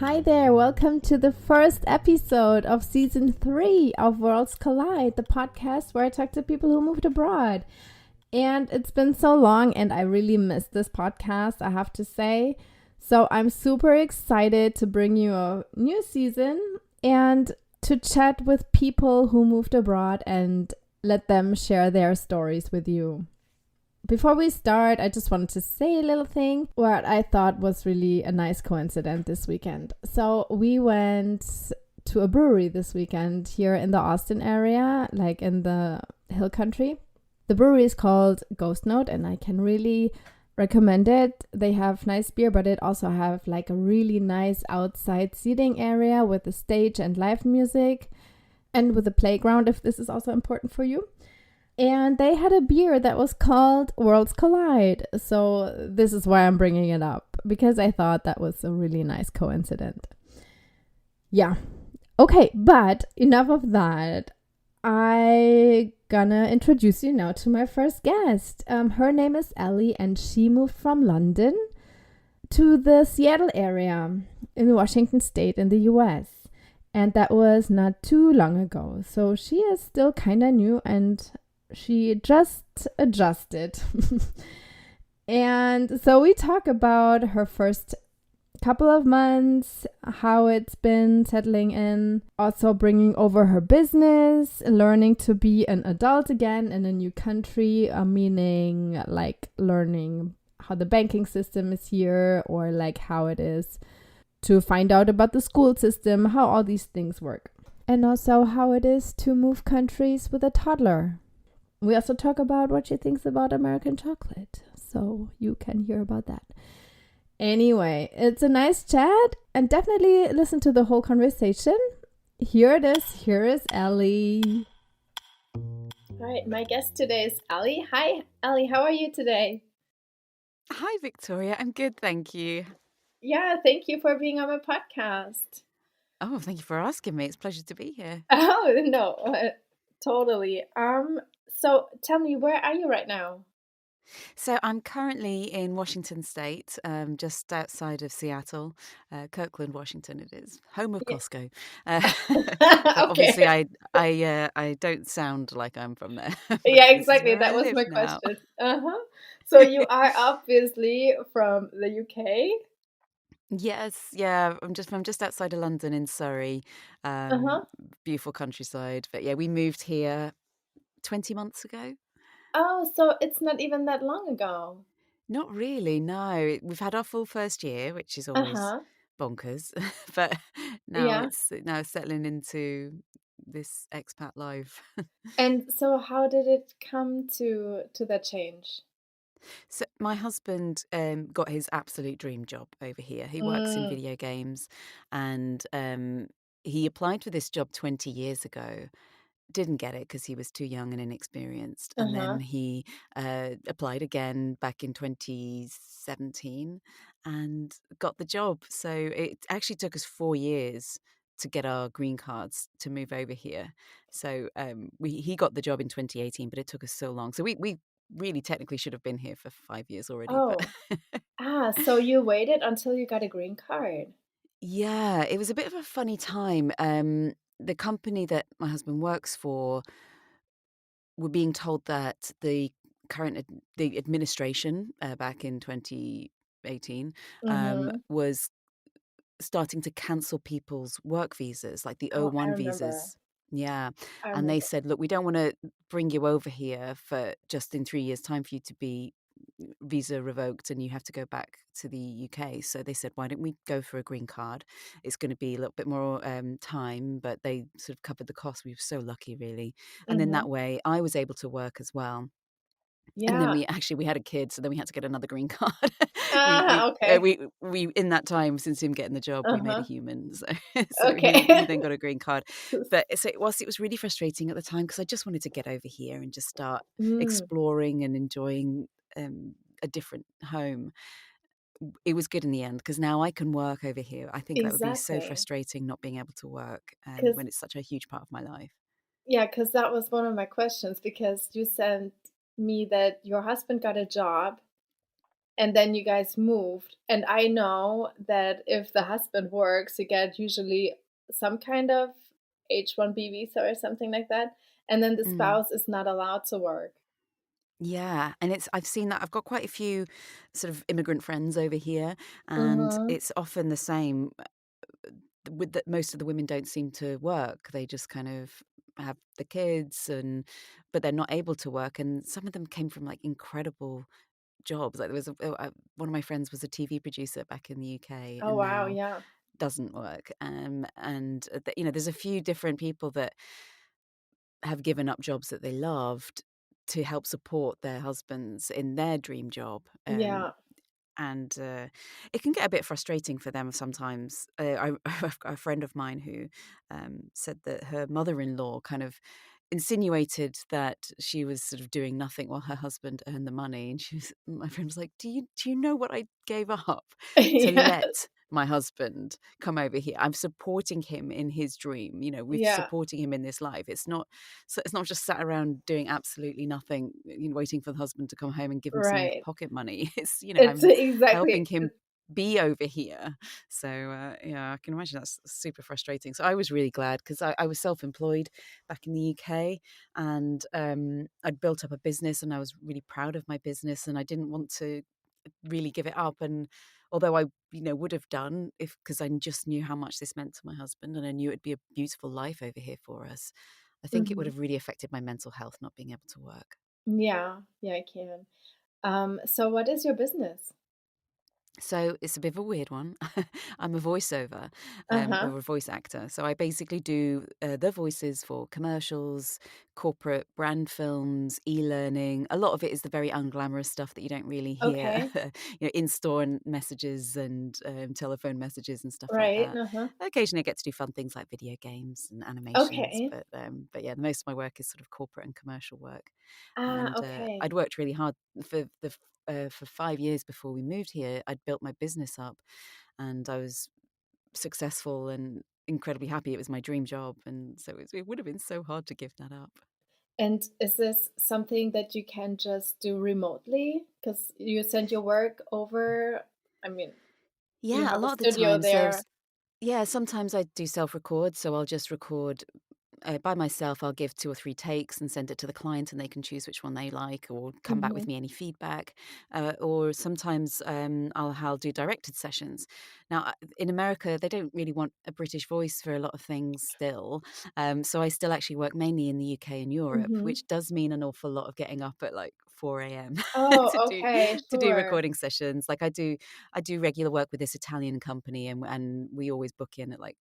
Hi there, welcome to the first episode of season 3 of Worlds Collide, the podcast where I talk to people who moved abroad. And it's been so long, and I really missed this podcast, I have to say. So I'm super excited to bring you a new season and to chat with people who moved abroad and let them share their stories with you. Before we start, I just wanted to say a little thing what I thought was really a nice coincidence this weekend. So we went to a brewery this weekend here in the Austin area, like in the hill country. The brewery is called Ghost Note, and I can really recommend it. They have nice beer, but it also have like a really nice outside seating area with a stage and live music and with a playground if this is also important for you. And they had a beer that was called Worlds Collide. So this is why I'm bringing it up, because I thought that was a really nice coincidence. Yeah. Okay, but enough of that. I gonna introduce you now to my first guest. Her name is Ellie, and she moved from London to the Seattle area in Washington State in the US. And that was not too long ago. So she is still kind of new, and she just adjusted. And so we talk about her first couple of months, how it's been settling in, also bringing over her business, learning to be an adult again in a new country, meaning like learning how the banking system is here, or like how it is to find out about the school system, how all these things work, and also how it is to move countries with a toddler. We also talk about what she thinks about American chocolate, so you can hear about that. Anyway, it's a nice chat, and definitely listen to the whole conversation. Here it is. Here is Ellie. All right, my guest today is Ellie. Hi, Ellie. How are you today? Hi, Victoria. I'm good, thank you. Yeah, thank you for being on my podcast. Oh, thank you for asking me. It's a pleasure to be here. Oh, no, totally. So tell me, where are you right now? So I'm currently in Washington State, just outside of Seattle, Kirkland, Washington. It is home of Yeah. Costco. But obviously, Okay. I don't sound like I'm from there. But Yeah, this is exactly. where I That was live my now. question. Uh-huh. So you are obviously from the UK? Yes, yeah. I'm just outside of London in Surrey, Uh-huh. beautiful countryside. But yeah, we moved here 20 months ago. Oh, so it's not even that long ago. Not really, no. We've had our full first year, which is always Uh-huh. bonkers, but Yeah. now it's settling into this expat life. And so how did it come to that change? So my husband got his absolute dream job over here. He works in Mm. video games, and he applied for this job 20 years ago. Didn't get it because he was too young and inexperienced. And Uh-huh. then he applied again back in 2017 and got the job. So it actually took us 4 years to get our green cards to move over here. So he got the job in 2018, but it took us so long. So we really technically should have been here for 5 years already. But Oh. So you waited until you got a green card. yeah, it was a bit of a funny time. The company that my husband works for were being told that the administration back in 2018 Mm-hmm. was starting to cancel people's work visas, like the Oh, I O1 remember. visas. Yeah. I And they remember. said, look, we don't want to bring you over here for just in 3 years' time for you to be visa revoked and you have to go back to the UK. So they said, why don't we go for a green card? It's going to be a little bit more time, but they sort of covered the cost. We were so lucky, really. And then Mm-hmm. that way I was able to work as well. And then Yeah. we had a kid, so then we had to get another green card. Okay. We in that time since him getting the job, we made a Uh-huh. human. So he Okay. then got a green card. But so it was really frustrating at the time because I just wanted to get over here and just start Mm, exploring and enjoying a different home. It was good in the end because now I can work over here. I think that would be so exactly. frustrating not being able to work Because when it's such a huge part of my life. Yeah, because that was one of my questions, because you sent me that your husband got a job and then you guys moved. And I know that if the husband works, you get usually some kind of H-1B visa or something like that, and then the Mm. spouse is not allowed to work. Yeah, and I've seen that. I've got quite a few sort of immigrant friends over here, and Mhm. it's often the same. With that, most of the women don't seem to work. They just kind of have the kids, but they're not able to work. And some of them came from like incredible jobs. Like there was one of my friends was a TV producer back in the UK, Oh, and wow, now yeah. doesn't work. And there's a few different people that have given up jobs that they loved to help support their husbands in their dream job. Yeah. And it can get a bit frustrating for them sometimes. I've got a friend of mine who said that her mother-in-law kind of insinuated that she was sort of doing nothing while her husband earned the money, and my friend was like, "Do you know what I gave up to Yeah. let my husband come over here? I'm supporting him in his dream. We're Yeah. supporting him in this life. It's not just sat around doing absolutely nothing, waiting for the husband to come home and give him some Right. pocket money. It's It's I'm exactly. helping him be over here. So yeah, I can imagine that's super frustrating. So I was really glad because I was self-employed back in the UK, and I'd built up a business, and I was really proud of my business, and I didn't want to really give it up. And although I would have done, if because I just knew how much this meant to my husband, and I knew it'd be a beautiful life over here for us, I think it would Mhm. have really affected my mental health not being able to work. Yeah. Yeah, I can. So what is your business? So it's a bit of a weird one. I'm a voiceover, Uh-huh. or a voice actor. So I basically do the voices for commercials, corporate brand films, e-learning. A lot of it is the very unglamorous stuff that you don't really hear, Okay. in-store messages and telephone messages and stuff like Right. that. Uh-huh. Occasionally, I get to do fun things like video games and animations, Okay. but yeah, most of my work is sort of corporate and commercial work. Ah, And okay. I'd worked really hard for 5 years before we moved here. I'd built my business up, and I was successful and incredibly happy. It was my dream job, and so it would have been so hard to give that up. And is this something that you can just do remotely? Because you send your work over, I mean, you Yeah, a have a lot of the studio time. there. Yeah, sometimes I do self-record, so I'll just record by myself. I'll give 2 or 3 takes and send it to the client, and they can choose which one they like or come back with Mhm. me any feedback. Or sometimes I'll do directed sessions. Now, in America, they don't really want a British voice for a lot of things still. So I still actually work mainly in the UK and Europe, Mhm. which does mean an awful lot of getting up at like 4 a.m. to Oh, do okay, to do sure. recording sessions. Like I do regular work with this Italian company, and we always book in at like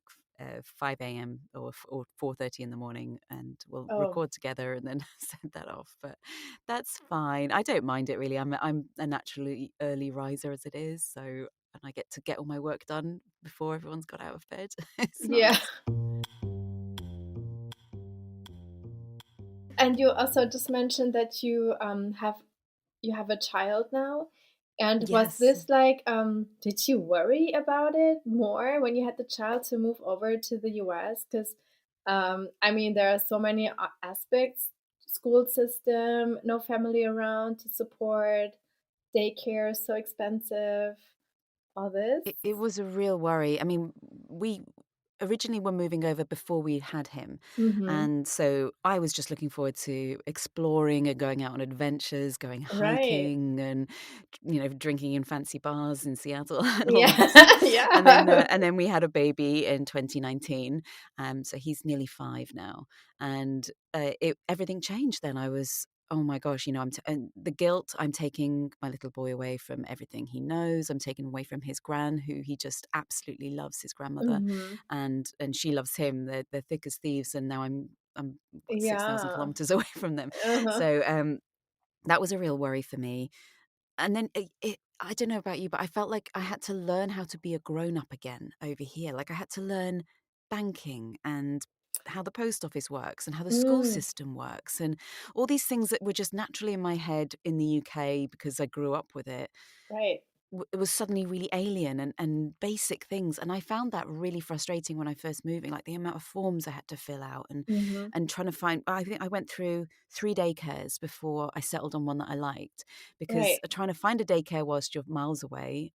5 a.m. or 4:30 in the morning, and we'll Oh, record together and then send that off. But that's fine. I don't mind it really. I'm a naturally early riser as it is, so and I get to get all my work done before everyone's got out of bed. It's yeah. nice. And you also just mentioned that you have a child now. And was Yes. this like, did you worry about it more when you had the child to move over to the US? Because, I mean, there are so many aspects: school system, no family around to support, daycare is so expensive, all this. It was a real worry. I mean, we originally were moving over before we had him. Mm-hmm. And so I was just looking forward to exploring and going out on adventures, going Right. hiking and drinking in fancy bars in Seattle and all Yeah. that. And then Yeah. and then we had a baby in 2019. So he's nearly 5 now. And everything changed then. I was oh my gosh, and the guilt, I'm taking my little boy away from everything he knows. I'm taking him away from his gran, who he just absolutely loves his grandmother, Mm-hmm. and she loves him. They're thick as thieves, and now I'm what 6,000 Yeah. kilometers away from them. Uh-huh. So that was a real worry for me. And then I don't know about you, but I felt like I had to learn how to be a grown up again over here. Like I had to learn banking and how the post office works and how the school Mm, system works and all these things that were just naturally in my head in the UK because I grew up with it right. it was suddenly really alien and basic things. And I found that really frustrating when I first moved, like the amount of forms I had to fill out Mm-hmm. and trying to find. I think I went through 3 daycares before I settled on one that I liked, because Right. trying to find a daycare whilst you're miles away.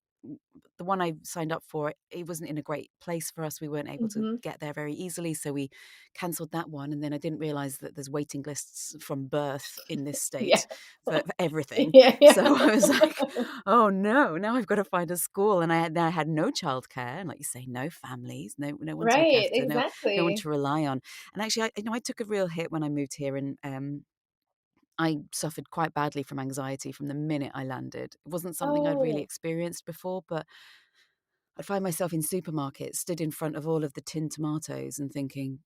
The one I signed up for, it wasn't in a great place for us. We weren't able to Mm-hmm. get there very easily, so we cancelled that one. And then I didn't realize that there's waiting lists from birth in this Yeah. state for everything. Yeah. So Yeah. I was like, oh no, now I've got to find a school. And I had no childcare, and like you say, no families, no one to look Right. after, no one Exactly. to rely on. And actually, I took a real hit when I moved here, and I suffered quite badly from anxiety from the minute I landed. It wasn't something I'd really Oh, experienced before, but I'd find myself in supermarkets, stood in front of all of the tinned tomatoes and thinking,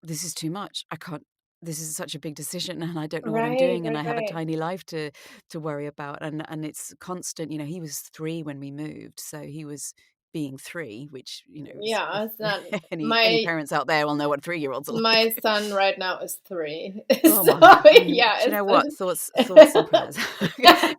this is too much. I can't. This is such a big decision, and I don't know what I'm right. doing, and Right. I have a Right. tiny life to worry about, and it's constant. He was 3 when we moved, so he was being 3, which is, Yeah. if It's not any my parents out there will know what 3-year-olds are my like. son right now is 3. Oh So my! yeah, Do you know what? it's Thoughts and prayers.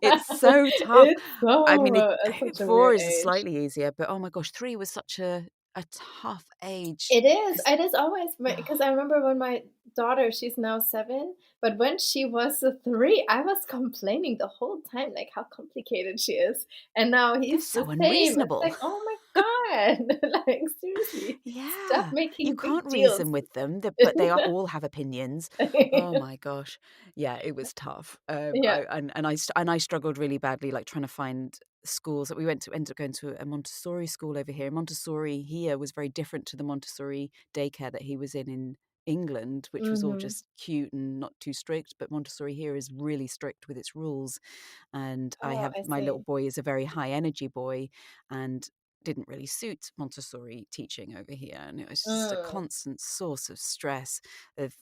It's so tough. it's I mean, such a 4 weird is age. slightly easier, but oh my gosh, 3 was such a tough age It is. because. It is always because I remember when my daughter, she's now 7, but when she was 3, I was complaining the whole time, like how complicated she is. And now They're he's the so same. It's unreasonable. like, oh my God, like seriously, stop Yeah, you making big can't deals. reason with them, but they all have opinions. Oh my gosh, yeah, it was tough. Yeah. I struggled really badly, like trying to find schools. That we ended up going to a Montessori school over here. Montessori here was very different to the Montessori daycare that he was in England, which was all Hmm. just cute and not too strict. But Montessori here is really strict with its rules. And Oh, I my little see. boy is a very high energy boy, and didn't really suit Montessori teaching over here. And it was just a Mm. constant source of stress, of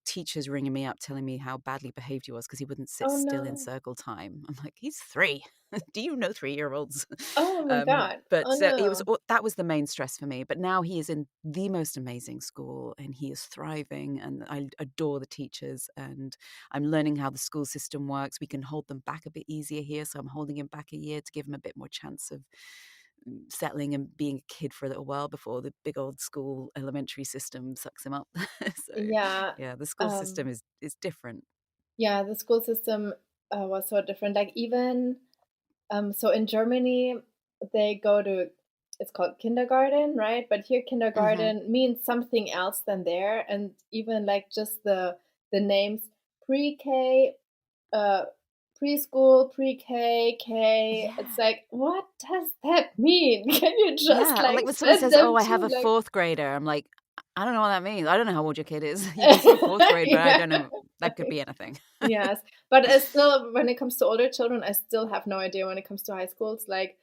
teachers ringing me up telling me how badly behaved he was because he wouldn't sit Oh still in no. circle time. I'm like, he's 3. Do you know 3-year-olds? Oh my God. But Oh it was no. that was the main stress for me. But now he is in the most amazing school, and he is thriving, and I adore the teachers, and I'm learning how the school system works. We can hold them back a bit easier here, so I'm holding him back a year to give him a bit more chance of settling and being a kid for a little while before the big old school elementary system sucks him up. So Yeah. yeah, the school system Um, is different. yeah, the school system was so different. Like even so in Germany, they go to it's called kindergarten, right? But here Hmm. kindergarten means something else than there, and even like just the names pre-K, uh, preschool, pre-K, K. Yeah. It's like, what does that mean? Can you just Yeah, or like like when someone send says, them "Oh, I have to a like 4th grader," I'm like, I don't know what that means. I don't know how old your kid is. You can say 4th grade, but I yeah. don't know. That could be anything. Yes, but still, when it comes to older children, I still have no idea when it comes to high schools. Like,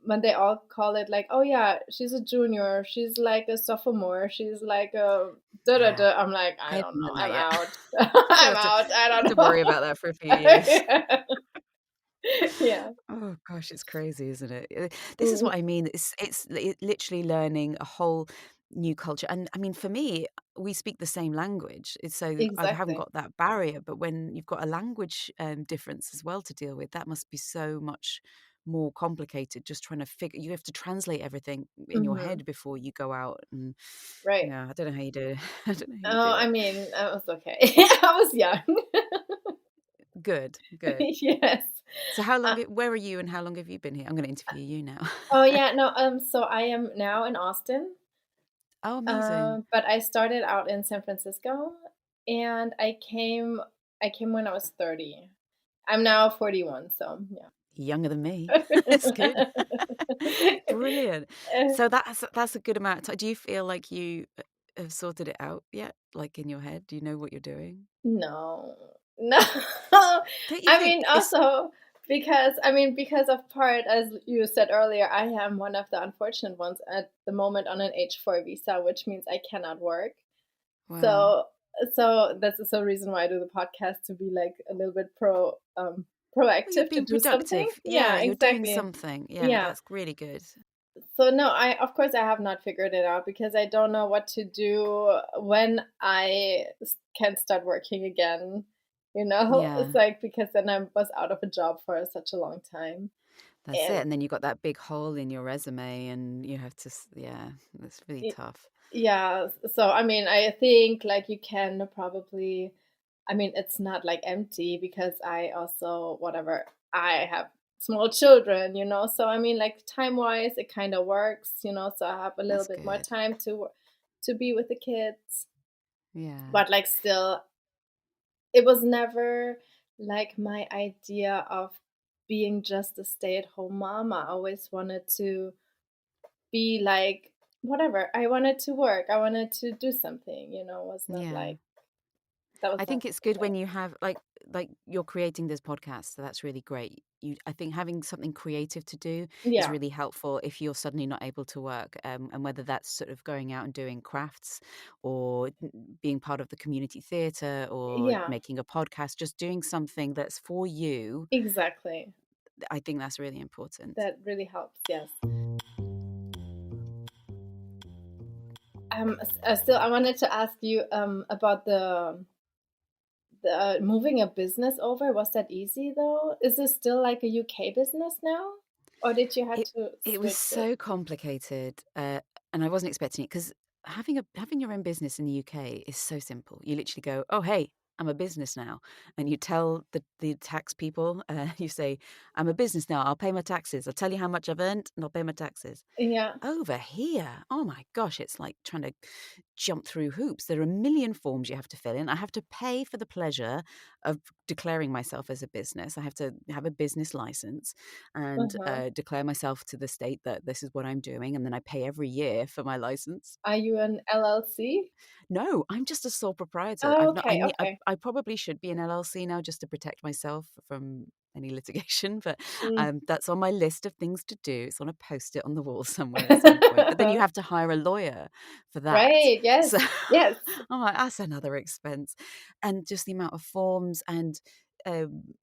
when they all call it like, "Oh yeah, she's a junior. She's like a sophomore. She's like a da da Yeah, da." I'm like, I I haven't don't know. learned that I'm yet. out. Still I'm have to out. I still have don't to worry know. about that for a few years. Yeah. Yeah. Oh gosh, it's crazy, isn't it? This is Mhm. what I mean. Literally learning a whole new culture. And I mean, for me, we speak the same language, so I haven't Exactly. got that barrier. But when you've got a language difference as well to deal with, that must be so much more complicated. Just trying to figure, you have to translate everything in your Mhm. head before you go out. And Right. yeah, I don't know how you do it. I don't know how you Oh, do I it. mean, I was okay. I was young. Good, good. Yes. So how Uh, long? Where are you, and how long have you been here? I'm going to interview you now. oh yeah, no. So I am now in Austin. Oh, amazing. But I started out in San Francisco, and I came when I was 30. I'm now 41, so Younger than me. yeah. It's good. Brilliant. So that's a good amount of time. Do you feel like you have sorted it out yet? Like in your head? Do you know what you're doing? No. No. Don't you I think mean, it's also because of part, as you said earlier, I am one of the unfortunate ones at the moment on an H-4 visa, which means I cannot work. wow. So that's the sole reason why I do the podcast, to be like a little bit Well, you're proactive to being do something. productive. Yeah, Yeah, you're doing exactly. something. Yeah, Yeah. that's really good. So no, I of course I have not figured it out because I don't know what to do when I can start working again. It's Yeah. like because then I was out of a job for such a long time. That's it. And And then you got that big hole in your resume and you have to, yeah, it's really y- tough. yeah, so I mean, I think like you can probably, I mean, it's not like empty because I also, whatever, I have small children, so I mean, like time-wise, it kind of works, so I have a little That's bit more good. time to be with the kids. Yeah. But like still, it was never like my idea of being just a stay-at-home mom. I always wanted to be like, whatever. I wanted to work. I wanted to do something, was not Yeah. like, that was I not think it's the good when thing. you have like you're creating this podcast, so that's really great. I think having something creative to do is Yeah. really helpful if you're suddenly not able to work, and whether that's sort of going out and doing crafts, or being part of the community theatre, or Yeah, making a podcast, just doing something that's for you. exactly. I think that's really important. That really helps. Yes. Still, I wanted to ask you about the moving a business over. Was that easy though? Is this still like a UK business now, or did you have It to it was switch it? so complicated, and I wasn't expecting it because having your own business in the UK is so simple. You literally go, "Oh, hey, I'm a business now," and you tell the tax people, you say, "I'm a business now. I'll pay my taxes. I'll tell you how much I've earned, and I'll pay my taxes." Yeah. Over here, oh my gosh, it's like trying to jump through hoops. There are a million forms you have to fill in. I have to pay for the pleasure of declaring myself as a business. I have to have a business license and Uh-huh. declare myself to the state that this is what I'm doing. And then I pay every year for my license. Are you an LLC? No, I'm just a sole proprietor. Oh, I've not. okay, okay. I probably should be an LLC now just to protect myself from any litigation, but Mm. that's on my list of things to do. It's on a post-it on the wall somewhere at some point. But then you have to hire a lawyer for that. Right, So yes, yes. I'm like, that's another expense, and just the amount of forms and. Um,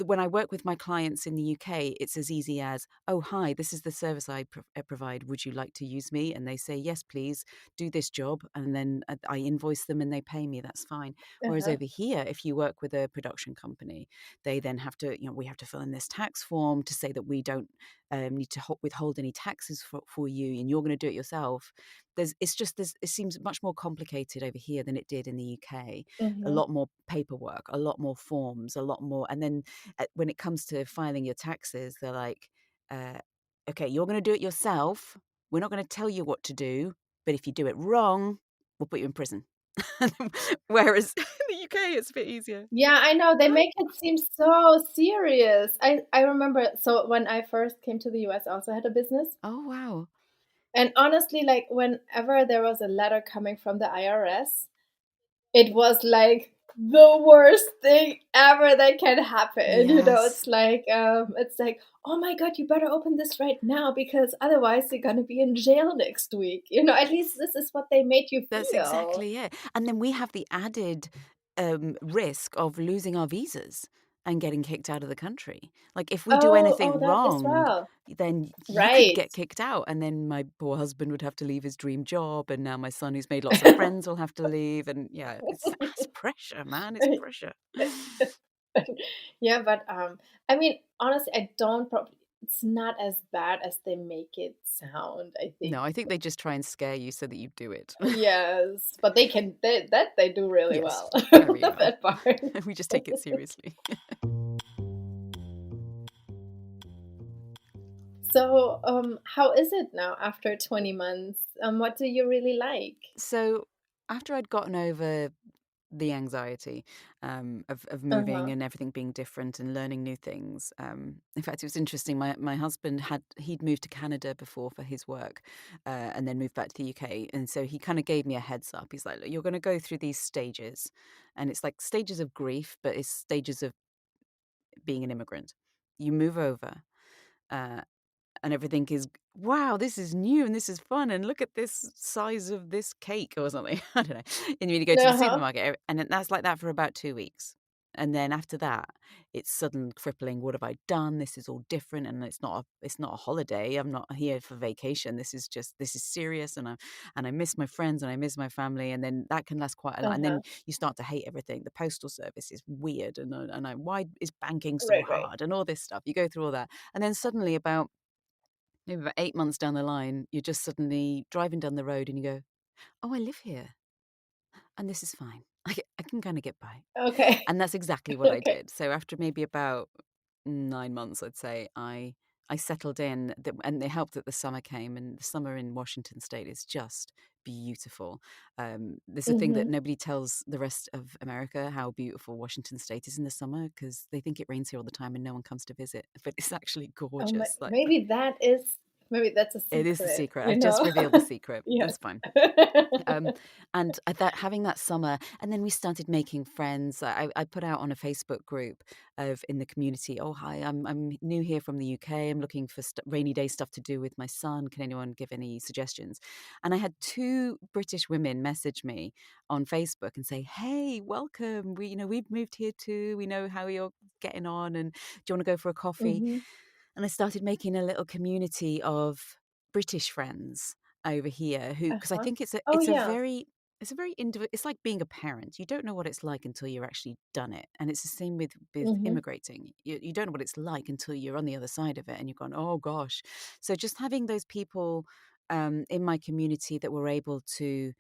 when I work with my clients in the UK, it's as easy as, "Oh, hi, this is the service I provide. Would you like to use me?" And they say, "Yes, please, do this job." And then I invoice them and they pay me. That's fine. Whereas Uh-huh. over here, if you work with a production company, they then have to, we have to fill in this tax form to say that we don't need to withhold any taxes for you, and you're going to do it yourself. It seems much more complicated over here than it did in the UK. A Mhm. lot more paperwork, a lot more forms, a lot more, and then when it comes to filing your taxes, they're like, uh, okay, you're going to do it yourself. We're not going to tell you what to do, but if you do it wrong, we'll put you in prison. Whereas in the UK, it's a bit easier. Yeah, I know, they make it seem so serious. I remember, so when I first came to the US, I also had a business, Oh, wow. and honestly, like, whenever there was a letter coming from the IRS, it was like the worst thing ever that can happen. Yes. It's like, oh my God, you better open this right now because otherwise you're gonna be in jail next week. At least this is what they made you That's feel. exactly it. And then we have the added risk of losing our visas and getting kicked out of the country. Like if we do Oh, anything that as wrong, well. then you could Right. get kicked out. And then my poor husband would have to leave his dream job. And now my son, who's made lots of friends, will have to leave. And yeah, it's pressure, man. It's pressure. Yeah, but I mean, honestly, I don't probably. It's not as bad as they make it sound, I think. No, I think they just try and scare you so that you do it. Yes, but they do really Yes, well. very well. That part. We just take it seriously. So, how is it now after 20 months? What do you really like? So after I'd gotten over the anxiety of moving Uh-huh. and everything being different and learning new things. In fact, it was interesting. My husband he'd moved to Canada before for his work, and then moved back to the UK. And so he kind of gave me a heads up. He's like, "Look, you're going to go through these stages, and it's like stages of grief, but it's stages of being an immigrant. You move over." Uh, and everything is, wow, this is new and this is fun and look at this size of this cake or something. I don't know. And you go to the Uh-huh. supermarket and that's like that for about 2 weeks. And then after that, it's sudden crippling. What have I done? This is all different, and it's not a holiday. I'm not here for vacation. This is serious, and I miss my friends and I miss my family, and then that can last quite a lot. And Uh-huh. then you start to hate everything. The postal service is weird, and why is banking so Right, right. hard, and all this stuff. You go through all that, and then suddenly maybe about 8 months down the line, you're just suddenly driving down the road, and you go, "Oh, I live here, and this is fine. I can kind of get by." Okay. And that's exactly what I Okay. did. So after maybe about 9 months, I'd say, I settled in, and it helped that the summer came, and the summer in Washington State is just beautiful. There's a thing that Mhm. nobody tells the rest of America, how beautiful Washington State is in the summer, because they think it rains here all the time and no one comes to visit. But it's actually Oh, gorgeous. Like, maybe that's a it is the secret, secret. you I've just know? revealed the secret. Yes. It's fine. And that having that summer, and then we started making friends. I put out on a Facebook group of in the community. Oh, hi, I'm new here from the UK. I'm looking for rainy day stuff to do with my son. Can anyone give any suggestions? And I had two British women message me on Facebook and say, "Hey, welcome. We've moved here too. We know how you're getting on, and do you want to go for a coffee?" Mhm. And I started making a little community of British friends over here who, because I Uh-huh. think Oh, yeah. it's a very it's like being a parent. You don't know what it's like until you're actually done it. And it's the same with Mhm. immigrating. You don't know what it's like until you're on the other side of it and you're going, "Oh gosh." So just having those people in my community that were able to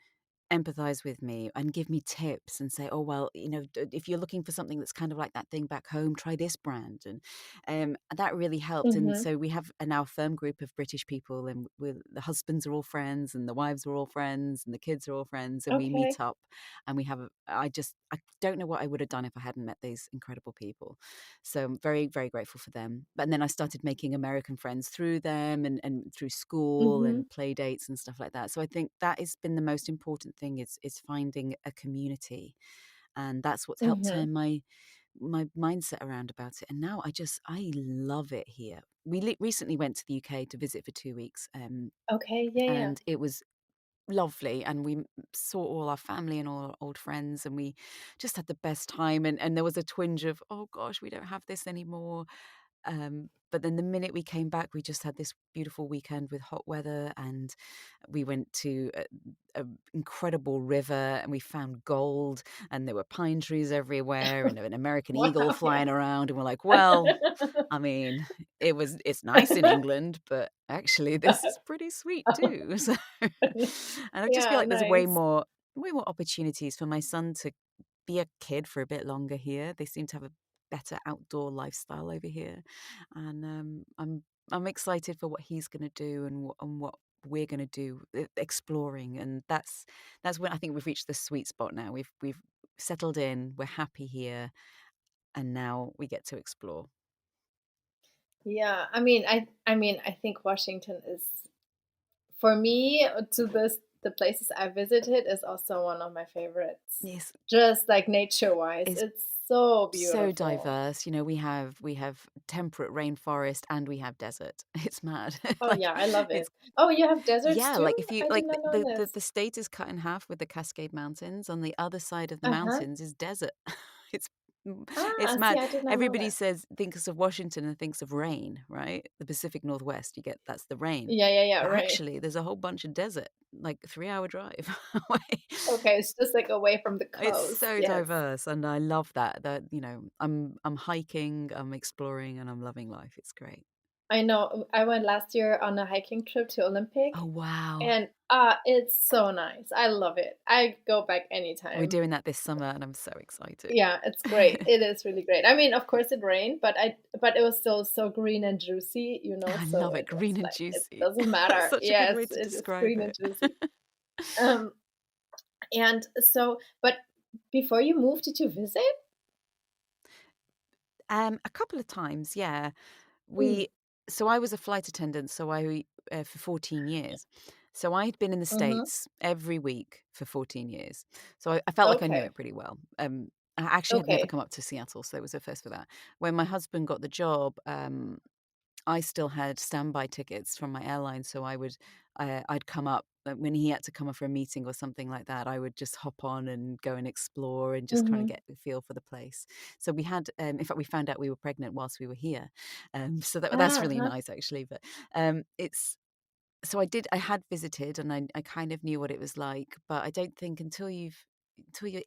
empathize with me and give me tips and say, "Oh, well, if you're looking for something that's kind of like that thing back home, try this brand." And that really helped. And Mhm. so we have a now firm group of British people, and the husbands are all friends, and the wives are all friends, and the kids are all friends, and we Okay. meet up, and we have. I don't know what I would have done if I hadn't met these incredible people. So I'm very, very grateful for them. But and then I started making American friends through them, and through school Mhm. and play dates and stuff like that. So I think that has been the most important thing is finding a community, and that's what's helped Mhm. turn my mindset around about it. And now I love it here. We recently went to the UK to visit for 2 weeks, Okay. Yeah, yeah. and it was lovely, and we saw all our family and all our old friends, and we just had the best time. And there was a twinge of, oh gosh, we don't have this anymore. But then the minute we came back, we just had this beautiful weekend with hot weather, and we went to a incredible river, and we found gold, and there were pine trees everywhere, and an American eagle Wow, yeah. flying around. And we're like, well, I mean, it's nice in England, but actually this is pretty sweet too. So, and I just feel Yeah, like there's nice. way more opportunities for my son to be a kid for a bit longer here. They seem to have a better outdoor lifestyle over here, and I'm excited for what he's going to do, and what we're going to do, exploring. And that's when I think we've reached the sweet spot now. We've settled in. We're happy here, and now we get to explore. Yeah, I think Washington is, for me, the places I visited is also one of my favorites. Yes, Just like nature-wise, it's it's so so beautiful. diverse. We have temperate rainforest, and we have desert. It's mad. Oh, Like yeah, I love it's it. Oh, you have deserts yeah, too? like if you I did like not know the this. the state is cut in half with the Cascade Mountains. On the other side of the Uh-huh. mountains is desert. It's it's Ah, see, mad. I did not know Everybody that. says thinks of Washington and thinks of rain, right? The Pacific Northwest, you get that's the rain. Yeah, yeah, yeah, But right. actually, there's a whole bunch of desert, like 3 hour drive away. Okay, it's just like away from the It's coast. so Yes. diverse, and I love that I'm hiking, I'm exploring, and I'm loving life. It's great. I know. I went last year on a hiking trip to Oh, Olympic, wow. and it's so nice. I love it. I go back We're anytime. doing that this summer, and I'm so excited. Yeah, it's great. It is really great. I mean, of course it rained, but it was still so green and juicy, I so love it, it was green and like it juicy. doesn't That's matter. such a good Yes, way to it's describe green and it. juicy. Um, and so, but before you moved, did you visit? A couple of times, yeah. Mm. We so I was a flight attendant, so I for 14 years. So I'd been in the Mm-hmm. States every week for 14 years. So I felt like I knew Okay. it pretty well. I actually had never Okay. come up to Seattle, so it was a first for that. When my husband got the job, I still had standby tickets from my airline, so I'd come up Like when he had to come for a meeting or something like that, I would just hop on and go and explore and just kind of Mhm. get the feel for the place. So we had, in fact, we found out we were pregnant whilst we were here. So that's really Uh-huh. nice actually. But it's so I had visited and I kind of knew what it was like, but I don't think until you're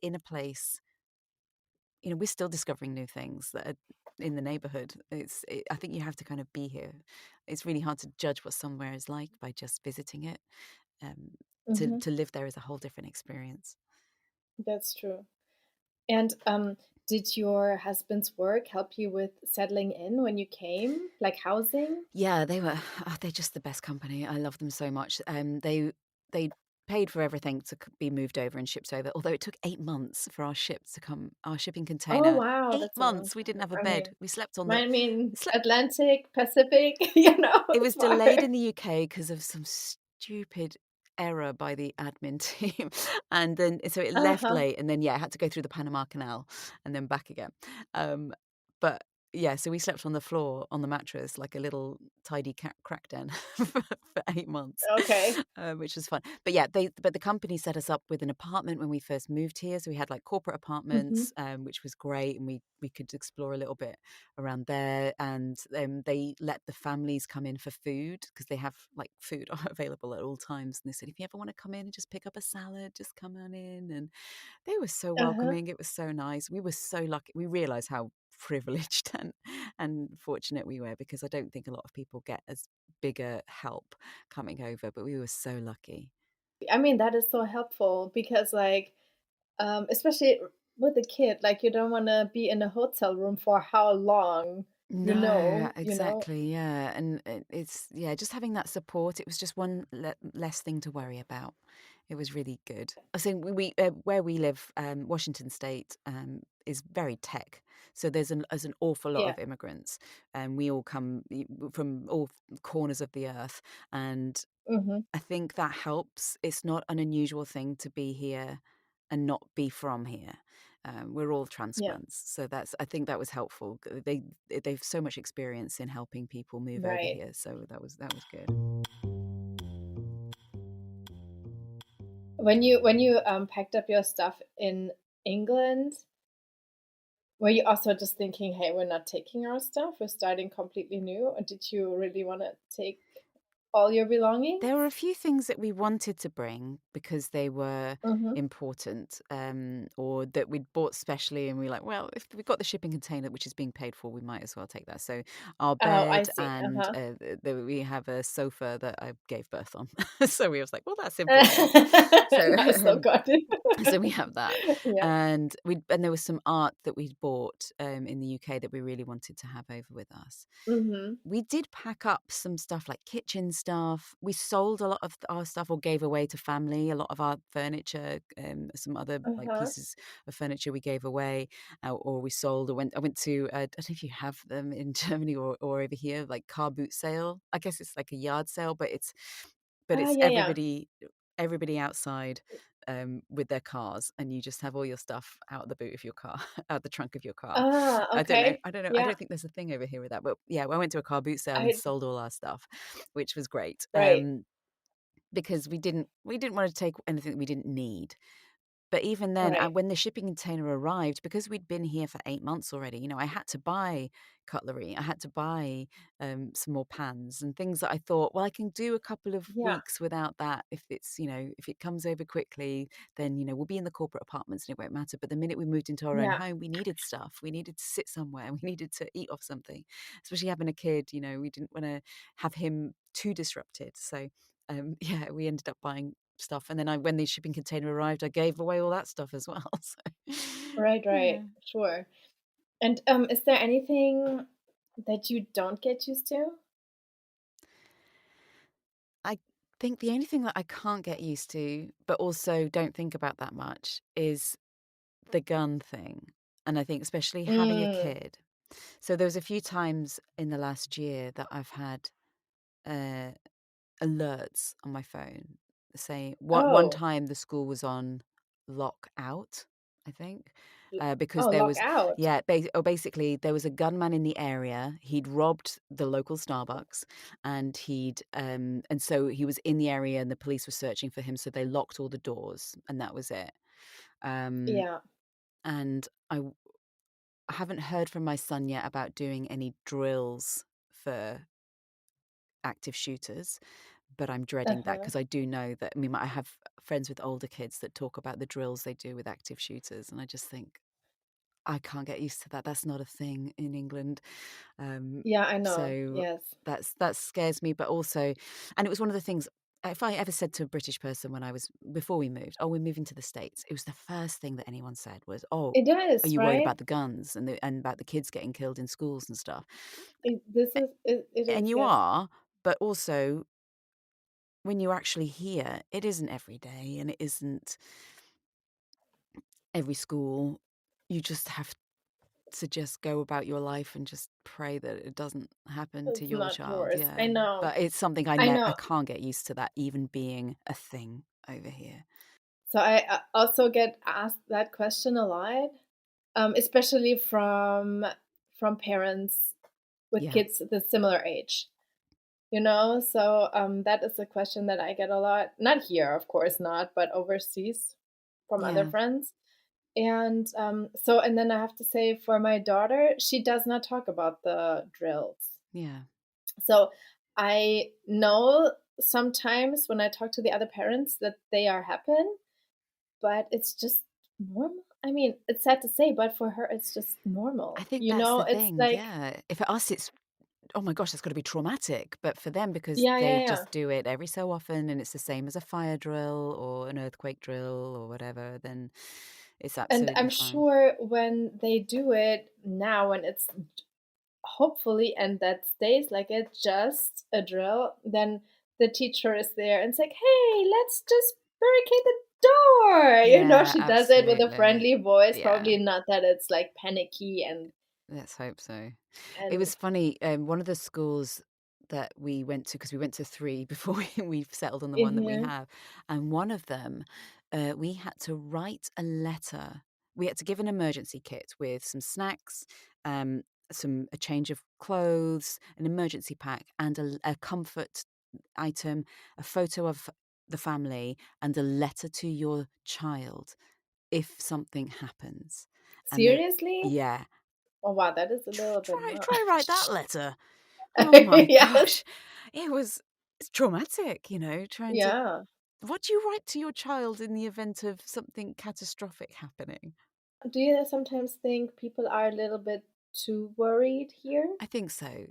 in a place, we're still discovering new things that are in the neighborhood. I think you have to kind of be here. It's really hard to judge what somewhere is like by just visiting it. Um, Mhm. to live there is a whole different experience. That's true. And, did your husband's work help you with settling in when you came, like housing? Yeah, they're just the best company. I love them so much. They paid for everything to be moved over and shipped over. Although it took 8 months for our ship to come, our shipping Oh, container. wow, Eight that's a long months. We didn't time. have a I bed. mean We slept on the I mean, slept. Atlantic, Pacific, you know, It it's was far. delayed in the UK because of some stupid error by the admin team, and then so it left Uh-huh. late, and then, yeah, I had to go through the Panama Canal and then back again. Um, but, yeah, so we slept on the floor, on the mattress, like a little tidy crack den for 8 months, Okay. which was fun. But, yeah, the company set us up with an apartment when we first moved here, so we had, like, corporate Mhm. apartments, which was great, and we could explore a little bit around there, and they let the families come in for food because they have like food available at all times, and they said if you ever want to come in and just pick up a salad, just come on in. And they were so Uh-huh. welcoming. It was so nice. We were so lucky. We realized how privileged and fortunate we were, because I don't think a lot of people get as big a help coming over, but we were so lucky. I mean, that is so helpful because, like, especially with a kid, like, you don't wanna be in a hotel room for how long, No, you know? exactly. Yeah. And yeah, just having that support, it was just one less thing to worry about. It was really good. I think where we live, Washington State, is very tech. So there's an awful lot Yeah. of immigrants, and we all come from all corners of the earth. And Mhm. I think that helps. It's not an unusual thing to be here and not be from here. We're all Yeah. transplants, so I think that was helpful. They've so much experience in helping people move over Right. here, so that was good. When you, packed up your stuff in England, were you also just thinking, "Hey, we're not taking our stuff, we're starting completely new," or did you really wanna take all your There were belongings? a few things that we wanted to bring because they were Mhm. important, or that we'd bought specially, and we were like, well, if we've got the shipping container, which is being paid for, we might as well take that. So our Oh, I bed, see. and Uh-huh. we have a sofa that I gave birth on. So we was like, well, that's important. So Nice. Oh god. so we have that, Yeah. and there was some art that we'd bought in the UK that we really wanted to have over with us. Mhm. We did pack up some stuff like kitchen stuff. We sold a lot of our stuff or gave away to family. A lot of our furniture, some other like Uh-huh. pieces of furniture we gave away, or we sold. I went to. I don't know if you have them in Germany or over here, like car boot sale. I guess it's like a yard sale, but Ah, it's yeah, yeah. everybody outside with their cars, and you just have all your stuff out the boot of your car, out the trunk of your car. Ah, I don't know. okay. I don't know. I Yeah. don't think there's a thing over here with that. But yeah, I went to a car boot sale and I sold all our stuff, which was great. Right. Because we didn't want to take anything that we didn't need. But even then, Right. when the shipping container arrived, because we'd been here for 8 months already, I had to buy cutlery. I had to buy some more pans and things that I thought, well, I can do a couple of Yeah. weeks without that. If it comes over quickly, then, we'll be in the corporate apartments and it won't matter. But the minute we moved into our own Yeah. home, we needed stuff. We needed to sit somewhere. We needed to eat off something, especially having a kid. We didn't want to have him too disrupted. So, yeah, we ended up buying stuff, and then when the shipping container arrived, I gave away all that stuff as well. So, Right, yeah, right. Sure. And, is there anything that you don't get used to? I think the only thing that I can't get used to, but also don't think about that much, is the gun thing. And I think especially having a Mm. kid. So there was a few times in the last year that I've had uh, alerts on my phone saying one Oh. time the school was on lockout, I think. because Oh, there lock was, out. basically there was a gunman in the area. He'd robbed the local Starbucks, and and so he was in the area, and the police were searching for him. So they locked all the doors, and that was it. Um, Yeah. and I haven't heard from my son yet about doing any drills for active shooters, but I'm dreading that Uh-huh. because I do know that. I mean, I have friends with older kids that talk about the drills they do with active shooters, and I just think I can't get used to that. That's not a thing in England. Um, Yeah, I know. so Yes. that scares me. But also, and it was one of the things. If I ever said to a British person before we moved, "Oh, we're moving to the States," it was the first thing that anyone said was, "Oh, It are is, you worried right? about the guns and about the kids getting killed in schools and stuff?" It is, And you yes. are, but also when you're actually here, it isn't every day, and it isn't every school. You just have to just go about your life and just pray that it doesn't happen to It's your not child. yours. Yeah. I know. But it's something I I know. can't get used to, that even being a thing over here. So I also get asked that question a lot, especially from parents with Yeah. kids the similar age. You know, so that is a question that I get a lot. Not here, of course not, but overseas from other Yeah. friends. And and then I have to say, for my daughter, she does not talk about the drills. Yeah. So I know sometimes when I talk to the other parents that they are happen, but it's just normal. I mean, it's sad to say, but for her, it's just I normal. think You that's know, the it's thing. like, Yeah. If for us, it's, oh my gosh, that's got to be traumatic. But for them, because yeah, they yeah, yeah. just do it every so often and it's the same as a fire drill or an earthquake drill or whatever, then it's And absolutely I'm fine. sure when they do it now, when it's hopefully, and that stays like it, just a drill, then the teacher is there and it's like, hey, let's just barricade the door. You know, Yeah, she does it with a absolutely. friendly voice, Yeah. probably not that it's like panicky Let's hope so. It and was funny. One of the schools that we went to, because we went to three before we've settled on the one that we mhm. have, and one of them, we had to write a letter. We had to give an emergency kit with some snacks, um, a change of clothes, an emergency pack, and a comfort item, a photo of the family, and a letter to your child if something happens. And the Seriously? yeah, Oh wow, that is a little bit try write that much. letter. Oh my Yes. gosh. It's traumatic, trying to, Yeah. what do you write to your child in the event of something catastrophic happening? Do you sometimes think people are a little bit too worried here? I think so.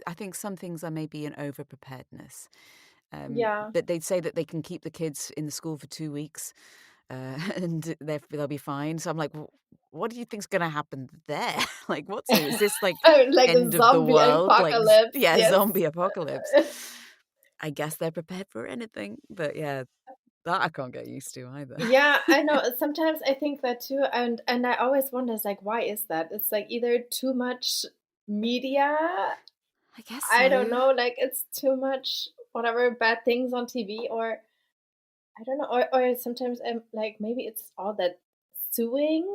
I think some things are maybe an over preparedness. Yeah. But they'd say that they can keep the kids in the school for 2 weeks, and they'll be fine. So I'm like, well, what do you think's going to happen there? Like, is this like Like a end of the zombie world? Like, apocalypse. yeah, Yes. zombie apocalypse. I guess they're prepared for anything, but yeah, that I can't get used to either. Yeah, I know. Sometimes I think that too, and I always wonder, it's like, why is that? It's like either too much media, I guess I don't so. know, like it's too much whatever bad things on TV, or I don't know, or sometimes I'm like maybe it's all that suing,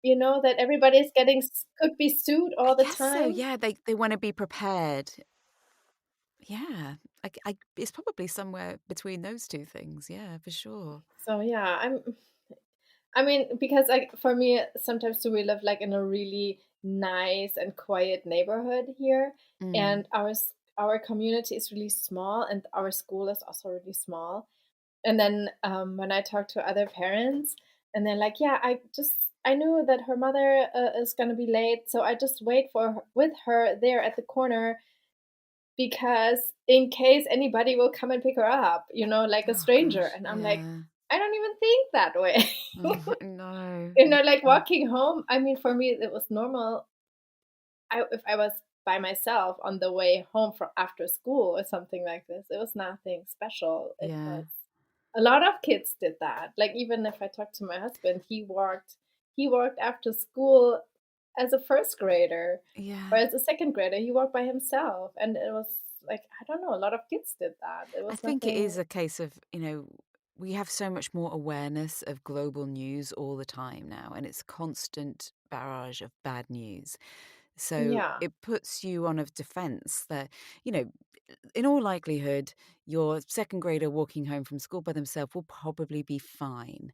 that everybody's getting could be sued I all the guess so. time. Yeah, they want to be prepared. Yeah, it's probably somewhere between those two things. Yeah, for sure. So yeah, I mean, because like for me, sometimes too, we live like in a really nice and quiet neighborhood here, Mm. and our community is really small, and our school is also really small. And then when I talk to other parents, and they're like, "Yeah, I knew that her mother is gonna be late, so I just wait for her, with her there at the corner because in case anybody will come and pick her up, like a Oh stranger." gosh, And I'm like, yeah. I don't even think that way. Oh, no. Like Yeah. walking home, I mean, for me, it was normal. If I was by myself on the way home from after school or something like this, it was nothing special. It Yeah. was a lot of kids did that. Like even if I talked to my husband, he worked after school as a first grader or Yeah. as a second grader. He worked by himself, and it was like I don't know. A lot of kids did that. It I was think it is nothing. a case of, we have so much more awareness of global news all the time now, and it's a constant barrage of bad news. So Yeah. it puts you on a defense that, you know, in all likelihood, your second grader walking home from school by themselves will probably be fine.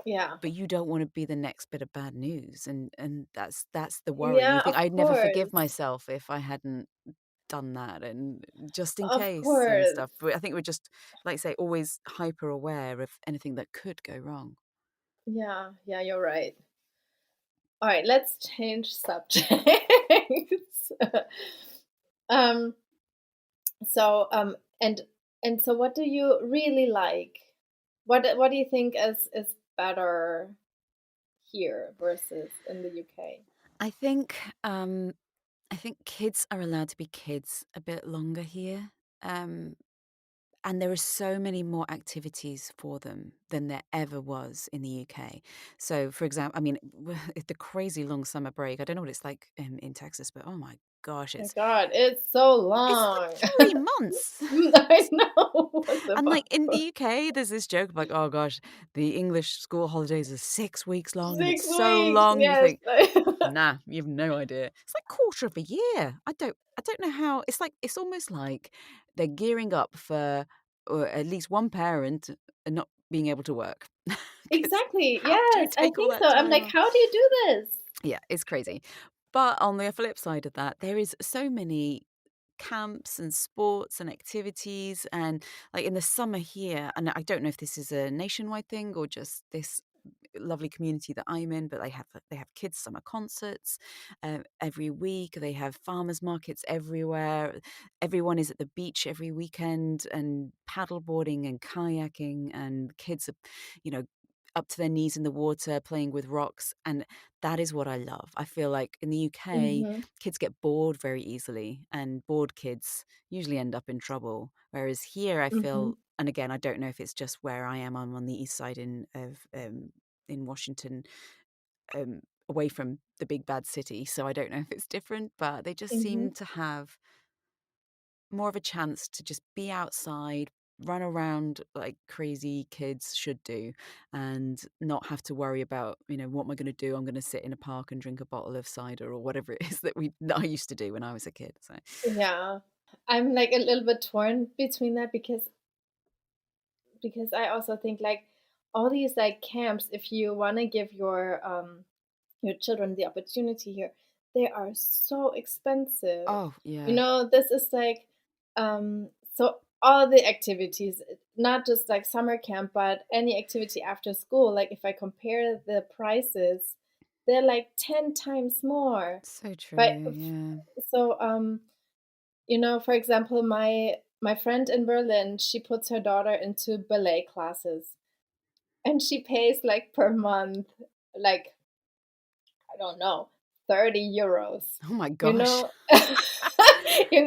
Yeah. But you don't want to be the next bit of bad news, and that's the worry. You Yeah, think of I'd never forgive course. myself if I hadn't done that, and just in Of case and course. stuff. But I think we're just, like I say, always hyper aware of anything that could go wrong. Yeah, yeah, you're right. All right, let's change subjects. um, so and so what do you really like? What do you think is better here versus in the UK? I think um I think kids are allowed to be kids a bit longer here. Um and there are so many more activities for them than there ever was in the UK. So, for example, I mean, the crazy long summer break. I don't know what it's like in Texas, but oh my gosh, My God, it's so it's long. like 3 months. I know. What the And like in the fuck? UK, there's this joke of like, oh gosh, the English school holidays are 6 weeks long, and it's 6 weeks. so long. You Yes. think, nah, you've no idea. It's like quarter of a year. I don't know how. It's like it's almost like they're gearing up for at least one parent not being able to work. Because Exactly. how do you Yes, I take all think so. that I'm time like, off? how do you do this? Yeah, it's crazy. But on the flip side of that, there is so many camps and sports and activities, and like in the summer here, and I don't know if this is a nationwide thing or just this lovely community that I'm in, but they have kids summer concerts every week. They have farmers markets everywhere. Everyone is at the beach every weekend and paddleboarding and kayaking, and kids are, you know, up to their knees in the water playing with rocks, and that is what I love. I feel like in the UK, Hmm. kids get bored very easily, and bored kids usually end up in trouble. Whereas here, I Hmm. feel, and again, I don't know if it's just where I am. I'm on the east side in Washington, away from the big bad city, so I don't know if it's different. But they just Hmm. seem to have more of a chance to just be outside, run around like crazy kids should do, and not have to worry about, what am I going to do? I'm going to sit in a park and drink a bottle of cider or whatever it is that I used to do when I was a kid. So, Yeah. I'm like a little bit torn between that because I also think like all these like camps, if you want to give your children the opportunity here, they are so expensive. oh yeah, This is like so all the activities, not just like summer camp, but any activity after school, like if I compare the prices, they're like 10 times more. so But true. Yeah. so for example, my friend in Berlin, she puts her daughter into ballet classes and she pays like per month, like I don't know, 30 euros. Oh my You gosh, know,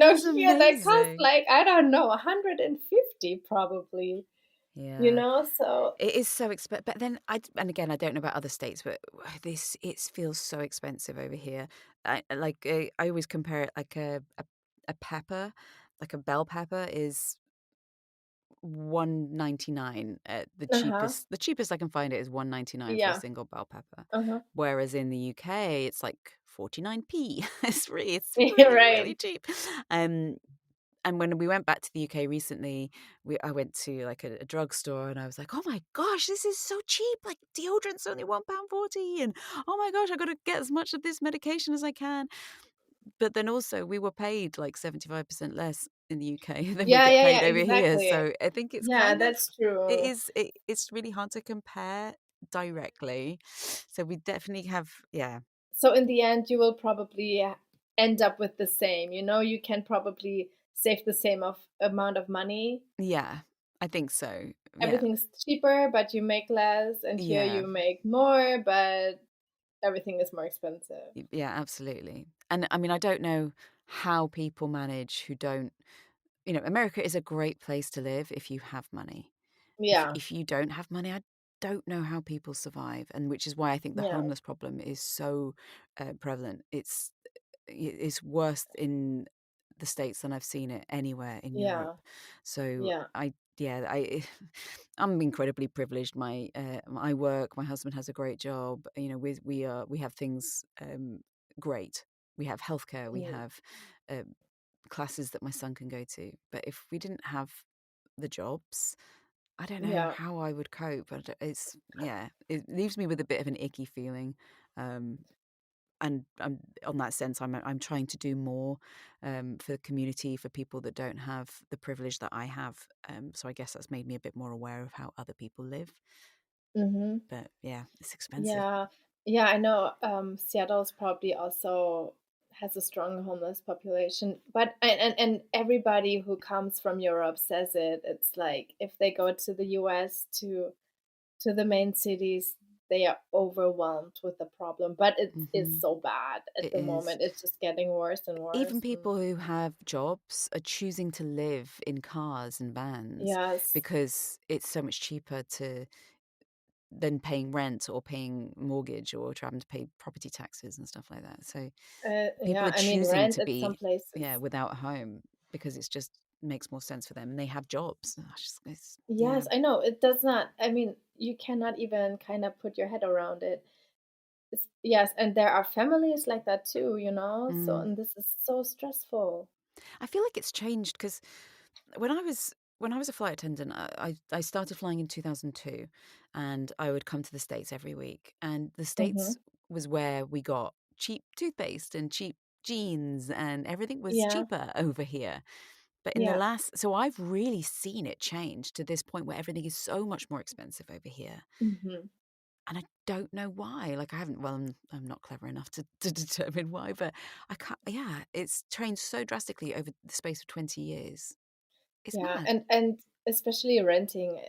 that's here that costs amazing. like, I don't know, 150 probably, Yeah. so It is so expensive, but then and again, I don't know about other states, but this it feels so expensive over here. I always compare it like a pepper, like a bell pepper is 1.99 at the uh-huh. cheapest. The cheapest I can find it is 1.99 for a Yeah. single bell pepper. Uh-huh. Whereas in the UK, it's like 49p. It's You're really, really right. cheap. Um, and when we went back to the UK recently, I went to like a drugstore and I was like, oh my gosh, this is so cheap. Like deodorant's only £1.40, and oh my gosh, I got to get as much of this medication as I can. But then also we were paid like 75% less in the UK than we Yeah, get yeah, yeah, paid over here. exactly. So I think it's Yeah, kind of that's true. it's really hard to compare directly. So we definitely have, yeah. So in the end, you will probably end up with the same. You can probably save the same of amount of money. Yeah, I think so. Yeah. Everything's cheaper, but you make less, and here Yeah. you make more, but everything is more expensive. Yeah, absolutely. And I mean, I don't know how people manage who don't, America is a great place to live if you have money. Yeah, If you don't have money, I don't know how people survive, and which is why I think the yeah, homeless problem is so prevalent. It's worse in the States than I've seen it anywhere in yeah, Europe. So yeah. yeah, I'm incredibly privileged. I work. My husband has a great job. You know, we have things great. We have healthcare. We Mm, have uh, classes that my son can go to. But if we didn't have the jobs, I don't know yeah. how I would cope. But it leaves me with a bit of an icky feeling. Um, and on that sense, I'm trying to do more for the community, for people that don't have the privilege that I have. So I guess that's made me a bit more aware of how other people live. Mm-hmm. But yeah, it's expensive. Yeah. Yeah, I know. Seattle's probably also has a strong homeless population, but and everybody who comes from Europe says it. It's like if they go to the US to the main cities, they are overwhelmed with the problem. But it's Hmm. so bad at It the is. moment. It's just getting worse and Even worse. people who have jobs are choosing to live in cars and vans Yes. because it's so much cheaper to than paying rent or paying mortgage or having to pay property taxes and stuff like that. So people Yeah, are I mean, choosing rent to at some be, places. yeah, without a home because it's just makes more sense for them and they have jobs. Yeah. Yes, I know. It does not, I mean, you cannot even kind of put your head around it. Yes, and there are families like that too, you know? So, Mm. and this is so stressful. I feel like it's changed because when I was a flight attendant, I started flying in 2002, and I would come to the States every week. And the Hmm. States was where we got cheap toothpaste and cheap jeans, and everything was Yeah, cheaper over here. But in the yeah. last, so I've really seen it change to this point where everything is so much more expensive over here. Hmm. And I don't know why. Like I haven't. Well, I'm not clever enough to determine why, but I can't. Yeah, it's changed so drastically over the space of 20 years. It's Yeah, mad. and especially renting,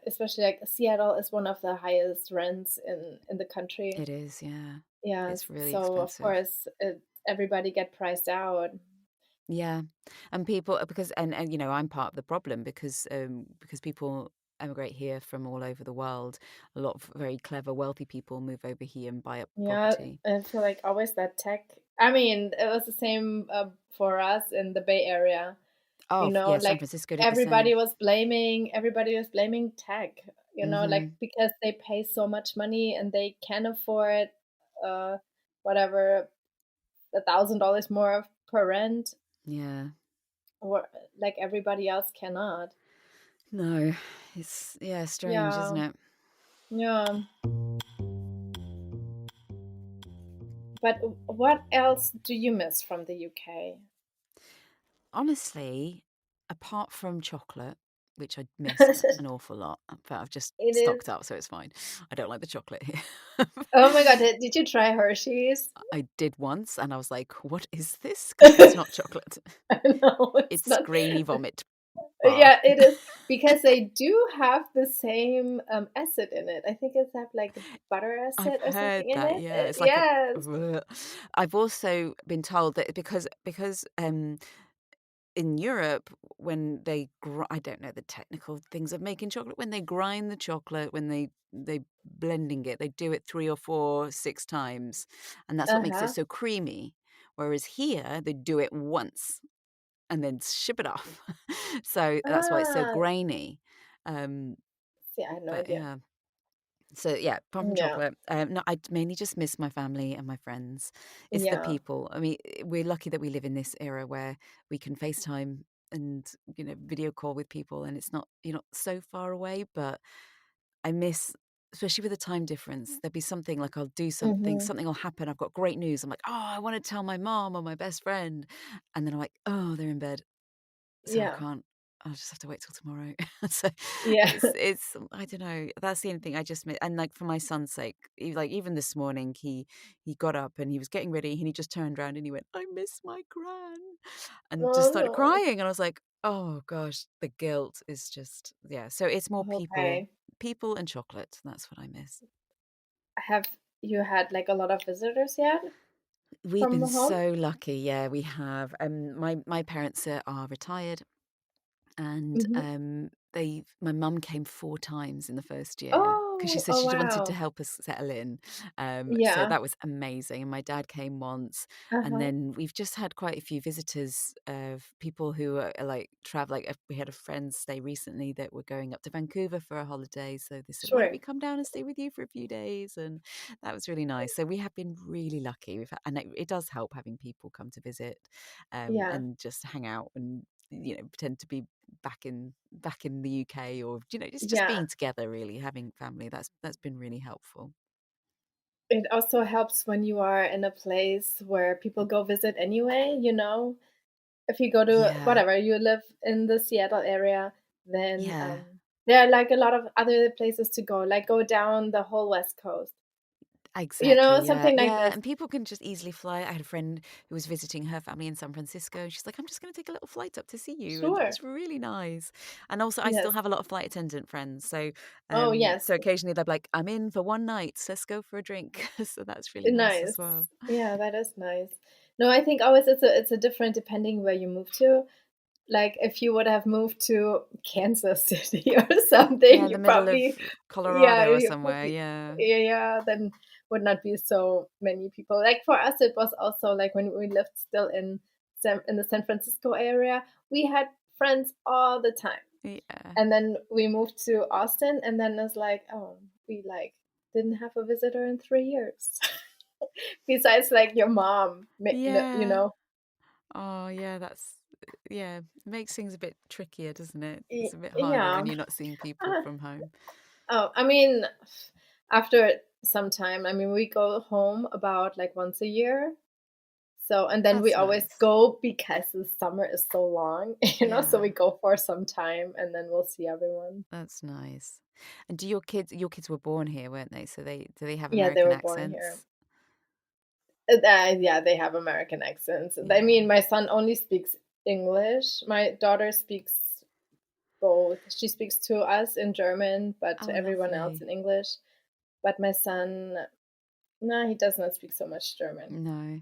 especially like Seattle is one of the highest rents in the country. It is, yeah. Yes, It's really so of expensive. course everybody get priced out. Yeah, and people because and you know I'm part of the problem because people emigrate here from all over the world. A lot of very clever, wealthy people move over here and buy up Yeah, property. I feel like always that tech. I mean, it was the same for us in the Bay Area. Oh, You know, yeah, San like Francisco did the same. everybody was blaming tech. You know, like Hmm. because they pay so much money and they can afford uh whatever $1,000 more per rent, Yeah. or like everybody else cannot. No, it's yeah, strange, isn't Yeah, it? yeah. But what else do you miss from the UK? Honestly, apart from chocolate, which I miss It an awful lot, but I've just is. stocked up, so it's fine. I don't like the chocolate here. Oh my God, did you try Hershey's? I did once, and I was like, "What is this?" Because it's I not chocolate. know it's It's not. grainy vomit bar. Yeah, it is because they do have the same acid in it. I think it's have like butter I've acid or heard something in that. it. Yeah, it's like a. Yes. Bleh. I've also been told that because in Europe, when I don't know the technical things of making chocolate. When they grind the chocolate, when they blending it, they do it 3 or 4, 6 times, and that's what makes it Uh-huh. so creamy. Whereas here, they do it once and then ship it off. So that's why it's so Ah, grainy. Um, see, I had no but idea. yeah. So yeah, apart from Yeah. chocolate, no, I mainly just miss my family and my friends. It's the Yeah. people. I mean, we're lucky that we live in this era where we can FaceTime and video call with people, and it's not you're not so far away. But I miss, especially with the time difference. There'll be something like I'll do something, Mm-hmm. something will happen. I've got great news. I'm like, oh, I want to tell my mom or my best friend, and then I'm like, oh, they're in bed, so I Yeah. can't. I'll just have to wait till tomorrow. So Yeah. it's I don't know. That's the only thing I just miss. And like for my son's sake, like even this morning, he got up and he was getting ready and he just turned around and he went, "I miss my gran," and just Oh started no. crying. And I was like, "Oh gosh, the guilt is just yeah." So it's more Okay. people and chocolate. That's what I miss. Have you had like a lot of visitors yet We've from been home? so lucky. Yeah, we have. My parents are retired. And Mm-hmm. my mum came 4 times in the first year Oh, because she Oh, said oh she wanted to wow. help us settle in. So Yeah. that was amazing. And my dad came once, and Uh-huh. then we've just had quite a few visitors of people who are like travel. Like we had a friend stay recently that were going up to Vancouver for a holiday, so they said, "Why don't Sure. we come down and stay with you for a few days?" And that was really nice. So we have been really lucky. And it does help having people come to visit, Yeah. and just hang out and pretend to be back in the UK, or just Yeah. being together, really having family. That's been really helpful. It also helps when you are in a place where people go visit anyway, If you go to Yeah, whatever, you live in the Seattle area, then yeah. there are like a lot of other places to go, like go down the whole West Coast, Exactly, yeah, something like yeah, this. and people can just easily fly. I had a friend who was visiting her family in San Francisco, and she's like, "I'm just going to take a little flight up to see you," and it Sure. was really nice. And also, I still Yes. have a lot of flight attendant friends, so Oh, yes. so occasionally they're like, "I'm in for one night, so let's go for a drink." So that's really nice Nice. as well. Yeah, that is nice. No, I think always it's a different depending where you move to. Like if you would have moved to Kansas City or Yeah, something, in the you middle of probably, yeah, Colorado or you somewhere. probably, Yeah. yeah, then would not be so many people. Like for us, it was also like when we lived still in the San Francisco area, we had friends all the time. Yeah. And then we moved to Austin, and then it's like, oh, we like didn't have a visitor in 3 years. Besides, like your mom, Yeah. Oh, yeah, yeah, makes things a bit trickier, doesn't it? It's a bit harder Yeah. when you're not seeing people Uh, from home. oh, I mean, after some time, I mean, we go home about like once a year. So, and then we That's always nice. go because the summer is so long, so Yeah, we go for some time and then we'll see everyone. that's nice. And do your kids were born here, weren't they? So do they have Yeah, they American were born here. accents? Yeah, they have American accents. I Yeah. mean, my son only speaks English. My daughter speaks both. She speaks to us in German, but Oh, to everyone else lovely. in English. But my son, no, he does not speak so much German. No.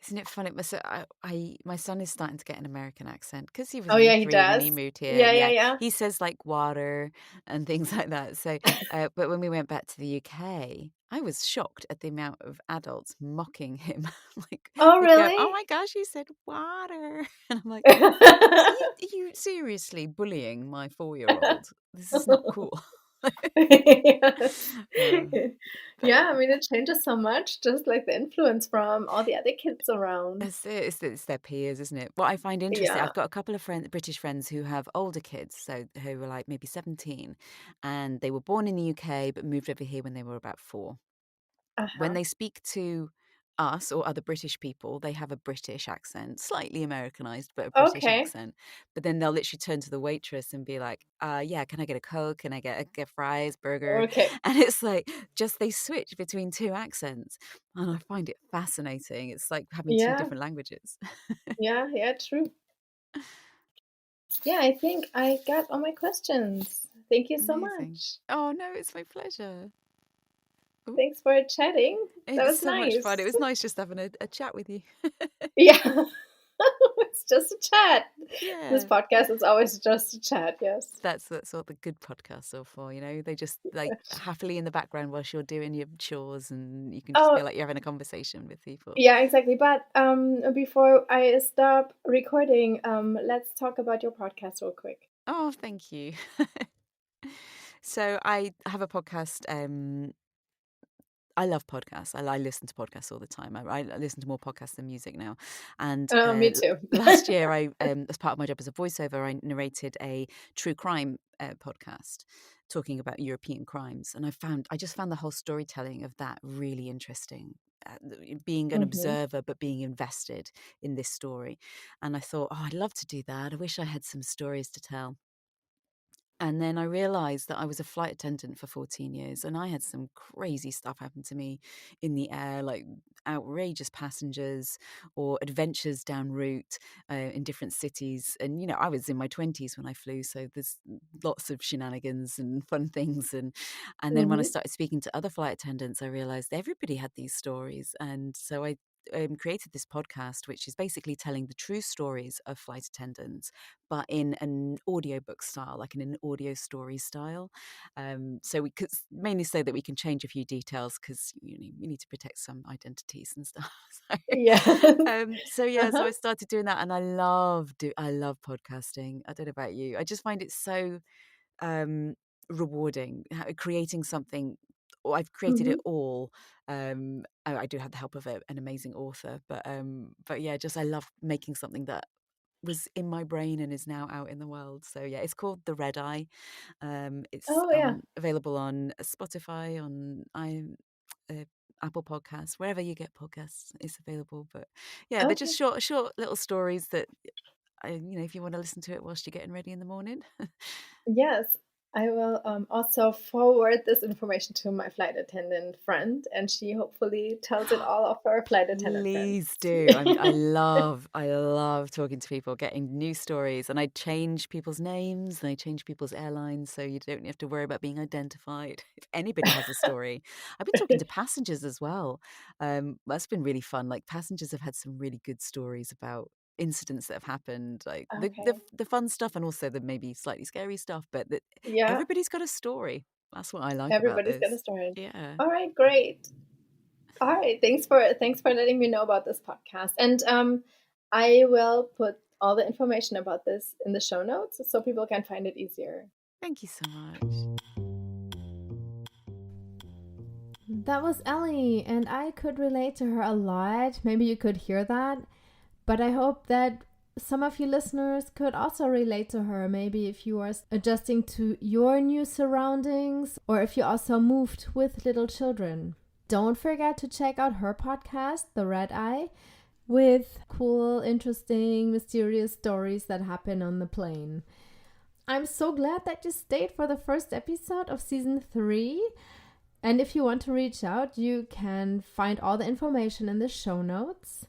Isn't it funny? My son is starting to get an American accent because he was Oh only yeah, he 3 when he does. moved here, Yeah, and yeah, yeah, yeah. he says like water and things like that. So, but when we went back to the UK, I was shocked at the amount of adults mocking him. Like Oh they'd go, "Oh really? my gosh, you said water," and I'm like, "Are you seriously bullying my 4-year-old? This is not cool." Yes. Uh, but Yeah, I mean, it changes so much, just like the influence from all the other kids around. It's it. It's their peers, isn't it? What I find interesting, Yeah. I've got a couple of British friends who have older kids, so who were like maybe 17, and they were born in the UK but moved over here when they were about 4. When Uh-huh. they speak to us or other British people, they have a British accent, slightly Americanized, but a British Okay. accent. But then they'll literally turn to the waitress and be like, yeah, can I get a Coke? Can I get fries, burger?" Okay. And it's like just they switch between two accents. And I find it fascinating. It's like having two Yeah. different languages. Yeah, yeah, true. Yeah, I think I got all my questions. Thank you so Amazing. much. Oh, no, it's my pleasure. Oh, Thanks for chatting. it That was was so much fun. nice. It was nice just having a chat with you. Yeah. It's just a chat. This Yeah. podcast is always just a chat, yes. That's what the good podcasts are for, They just like happily in the background whilst you're doing your chores, and you can just Oh, feel like you're having a conversation with people. yeah, exactly. But before I stop recording, let's talk about your podcast real quick. Oh, thank you. So I have a podcast. I love podcasts. I listen to podcasts all the time. I listen to more podcasts than music now. And Me too. last year, as part of my job as a voiceover, I narrated a true crime podcast talking about European crimes, and I just found the whole storytelling of that really interesting. Being an Hmm. observer, but being invested in this story, and I thought, oh, I'd love to do that. I wish I had some stories to tell. And then I realized that I was a flight attendant for 14 years, and I had some crazy stuff happen to me in the air, like outrageous passengers or adventures down route in different cities. And, I was in my 20s when I flew, so there's lots of shenanigans and fun things. And then when I Hmm. started speaking to other flight attendants, I realized everybody had these stories. And so I created this podcast, which is basically telling the true stories of flight attendants, but in an audiobook style, like in an audio story style. So we could mainly say that we can change a few details because we need to protect some identities and stuff. Yeah. So I started doing that, and I love podcasting. I don't know about you. I just find it so rewarding creating something. Or I've created it all. I do have the help of an amazing author, but yeah, just I love making something that was in my brain and is now out in the world. So yeah, it's called The Red Eye. It's Oh, yeah. available on Spotify, on Apple Podcasts, wherever you get podcasts, it's available. But yeah, they're just Okay. short little stories that if you want to listen to it whilst you're getting ready in the morning. Yes. I will also forward this information to my flight attendant friend, and she hopefully tells it all of her flight attendant friends. Please do. I love talking to people, getting new stories, and I change people's names and I change people's airlines, so you don't have to worry about being identified. If anybody has a story, I've been talking to passengers as well. That's been really fun. Like passengers have had some really good stories about incidents that have happened, like Okay. the fun stuff and also the maybe slightly scary stuff. But Yeah. everybody's got a story. That's what I like about Everybody's got a this. story. Yeah. All right, great. All right, thanks for letting me know about this podcast. And I will put all the information about this in the show notes so people can find it easier. Thank you so much. That was Ellie, and I could relate to her a lot. Maybe you could hear that, but I hope that some of you listeners could also relate to her. Maybe if you are adjusting to your new surroundings, or if you also moved with little children. Don't forget to check out her podcast, The Red Eye, with cool, interesting, mysterious stories that happen on the plane. I'm so glad that you stayed for the first episode of season 3. And if you want to reach out, you can find all the information in the show notes.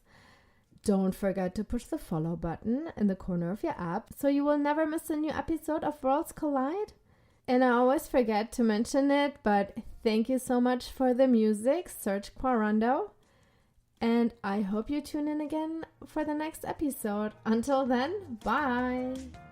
Don't forget to push the follow button in the corner of your app so you will never miss a new episode of Worlds Collide. And I always forget to mention it, but thank you so much for the music, Serge Quarando. And I hope you tune in again for the next episode. Until then, bye!